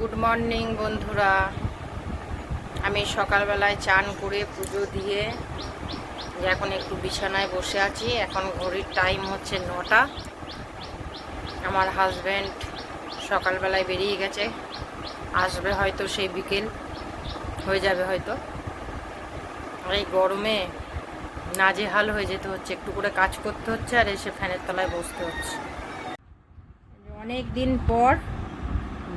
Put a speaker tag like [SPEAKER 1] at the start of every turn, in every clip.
[SPEAKER 1] Good morning বন্ধুরা। আমি সকালবেলায় চান করে পুজো দিয়ে এখন একটু বিছানায় বসে আছি। এখন ঘড়ির টাইম হচ্ছে 9টা। আমার হাজব্যান্ড সকালবেলায় বেরিয়ে গেছে, আসবে হয়তো সেই বিকেল হয়ে যাবে হয়তো। এই গরমে নাজেহাল হয়ে যেতে হচ্ছে, একটু করে কাজ করতে হচ্ছে আর এসে ফ্যানের তলায় বসতে হচ্ছে। অনেক দিন পর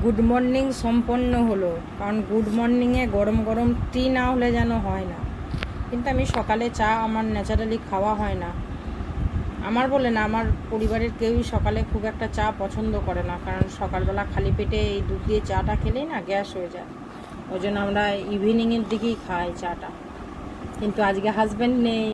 [SPEAKER 1] গুড মর্নিং সম্পন্ন হলো, কারণ গুড মর্নিংয়ে গরম গরম টি না হলে যেন হয় না। কিন্তু আমি সকালে চা আমার ন্যাচারালি খাওয়া হয় না, আমার বলে না, আমার পরিবারের কেউই সকালে খুব একটা চা পছন্দ করে না, কারণ সকালবেলা খালি পেটে এই দুধ দিয়ে চাটা খেলেই না গ্যাস হয়ে যায়। ওই জন্য আমরা ইভিনিংয়ের দিকেই খাই চাটা। কিন্তু আজকে হাজব্যান্ড নেই।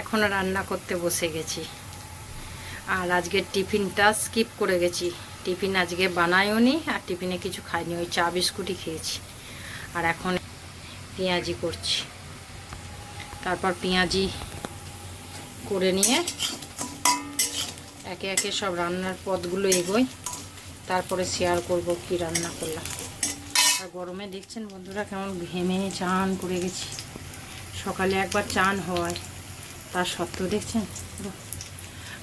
[SPEAKER 1] এখন রান্না করতে বসে গেছি, আর আজকের টিফিনটা স্কিপ করে গেছি। টিফিন আজকে বানাইও নি, আর টিফিনে কিছু খাইনি, ওই চা বিস্কুটই খেয়েছি। আর এখন পেঁয়াজি করছি, তারপর পেঁয়াজি করে নিয়ে একে একে সব রান্নার পদগুলো এগোই, তারপরে শেয়ার করব কি রান্না করলাম। আর গরমে দেখছেন বন্ধুরা কেমন ঘেমে চান করে গেছি। সকালে একবার চান হয়, তার সত্ত্বেও দেখছেন।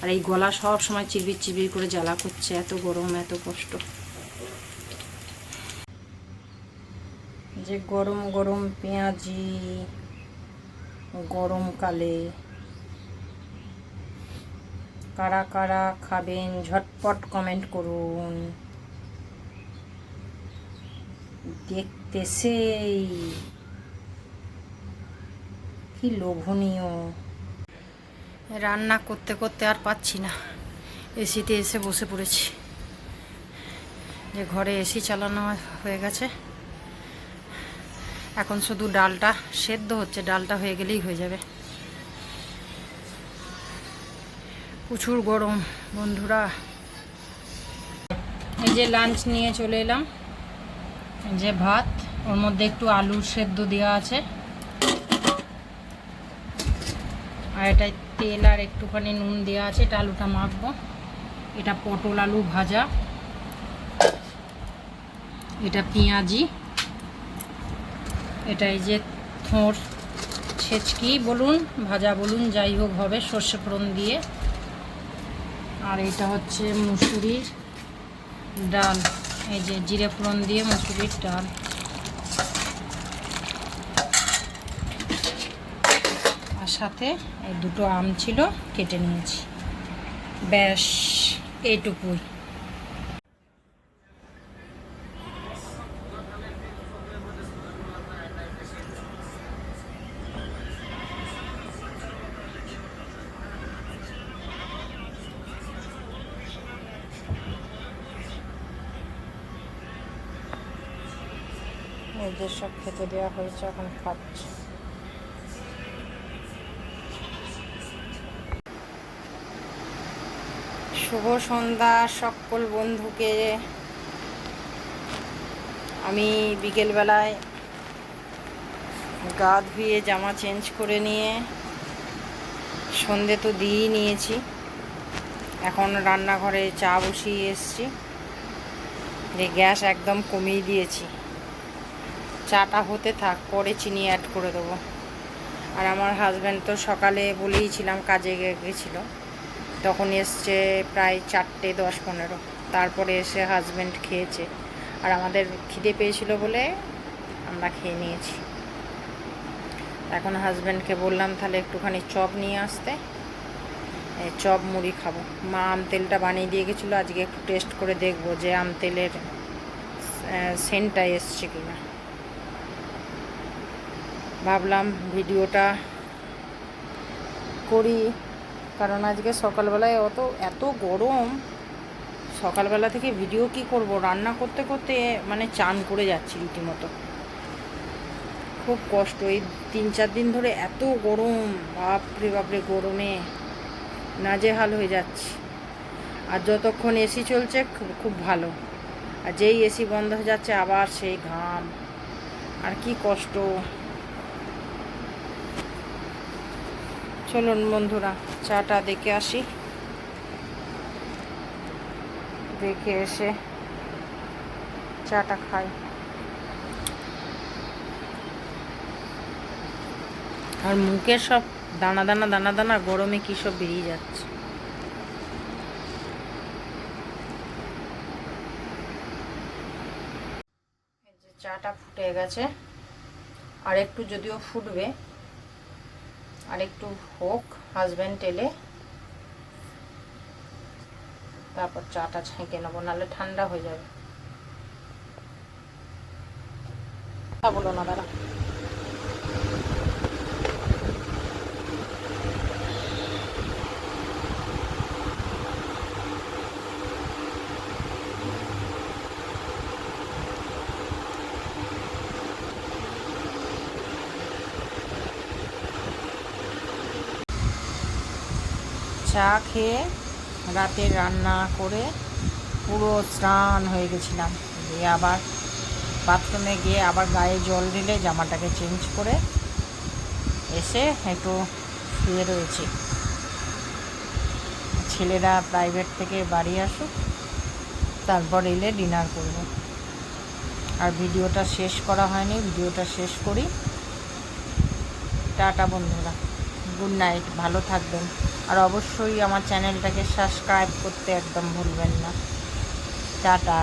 [SPEAKER 1] আর এই গলা সব সময় চিবির চিবির করে জ্বালা করছে, এত গরম, এত কষ্ট। যে গরম গরম পেঁয়াজি গরমকালে কারা কারা খাবেন ঝটপট কমেন্ট করুন। দেখতেছেই কি লোভনীয়। রান্না করতে করতে আর পাচ্ছি না, এসিতে এসে বসে পড়েছি। যে ঘরে এসি চালানো হয়ে গেছে, এখন শুধু ডালটা সেদ্ধ হচ্ছে, ডালটা হয়ে গেলেই হয়ে যাবে। প্রচুর গরম বন্ধুরা। এই যে লাঞ্চ নিয়ে চলে এলাম, যে ভাত, ওর মধ্যে একটু আলু সেদ্ধ দেওয়া আছে, আর এটাই তেল আর একটুখানি নুন দেওয়া আছে। এটা আলুটা মাখবো। এটা পটল আলু ভাজা, এটা পেঁয়াজি, এটা এই যে থোড় ছেচকি বলুন, ভাজা বলুন, যাই হোক হবে, সর্ষে ফোড়ন দিয়ে। আর এটা হচ্ছে মুসুরির ডাল, এই যে জিরে ফোড়ন দিয়ে মুসুরির ডাল। আর সাথে এই দুটো আম ছিল, কেটে নিয়েছি। ব্যাস এইটুকুই। এদের সব খেতে দেওয়া হয়েছে, এখন খাচ্ছে। শুভ সন্ধ্যা সকল বন্ধুকে। আমি বিকেলবেলায় গা ধুয়ে জামা চেঞ্জ করে নিয়ে সন্ধে তো দিয়েই নিয়েছি, এখন রান্নাঘরে চা বসিয়ে এসছি। যে গ্যাস একদম কমিয়ে দিয়েছি, চাটা হতে থাক, পরে চিনি অ্যাড করে দেবো। আর আমার হাজব্যান্ড তো সকালে বলেইছিলাম কাজে গেছিল, তখন এসছে প্রায় 4টে 10-15। তারপরে এসে হাজব্যান্ড খেয়েছে, আর আমাদের খিদে পেয়েছিল বলে আমরা খেয়ে নিয়েছি। এখন হাজব্যান্ডকে বললাম তাহলে একটুখানি চপ নিয়ে আসতে, চপ মুড়ি খাবো। মা আম তেলটা বানিয়ে দিয়ে গেছিলো, আজকে একটু টেস্ট করে দেখবো যে আম তেলের সেন্টটা এসছে কিনা। ভাবলাম ভিডিওটা করি, কারণ আজকে সকালবেলায় এত গরম, সকালবেলা থেকে ভিডিও কি করব, রান্না করতে করতে মানে চান করে যাচ্ছি রীতিমতো। খুব কষ্ট। এই 3-4 দিন ধরে এত গরম, বাপরে বাপরে, গরমে নাজেহাল হয়ে যাচ্ছে। আর যতক্ষণ এসি চলছে খুব ভালো, আর যেই এসি বন্ধ হয়ে যাচ্ছে আবার সেই ঘাম, আর কি কষ্ট। চলুন বন্ধুরা, চাটা দেখে আসি, দেখে এসে চাটা খাই। আর মুখে সব দানা দানা দানা দানা, গরমে কী সব বেরিয়ে যাচ্ছে। এই যে চাটা ফুটে গেছে, আর একটু যদিও ফুটবে, আর একটু হোক, হাজব্যান্ড এলে তারপর চাটা ছেঁকে নেবো, নাহলে ঠান্ডা হয়ে যাবে। বলো না দাদা। চা খেয়ে রাতে রান্না করে পুরো স্নান হয়ে গেছিলাম, দিয়ে আবার বাথরুমে গিয়ে আবার গায়ে জল ঢেলে জামাটাকে চেঞ্জ করে এসে একটু শুয়ে রয়েছি। ছেলেরা প্রাইভেট থেকে বাড়ি আসুক, তারপর এলে ডিনার করব। আর ভিডিওটা শেষ করা হয়নি, ভিডিওটা শেষ করি। টাটা বন্ধুরা, গুড নাইট, ভালো থাকবেন। আর অবশ্যই আমার চ্যানেলটাকে সাবস্ক্রাইব করতে একদম ভুলবেন না। টাটা।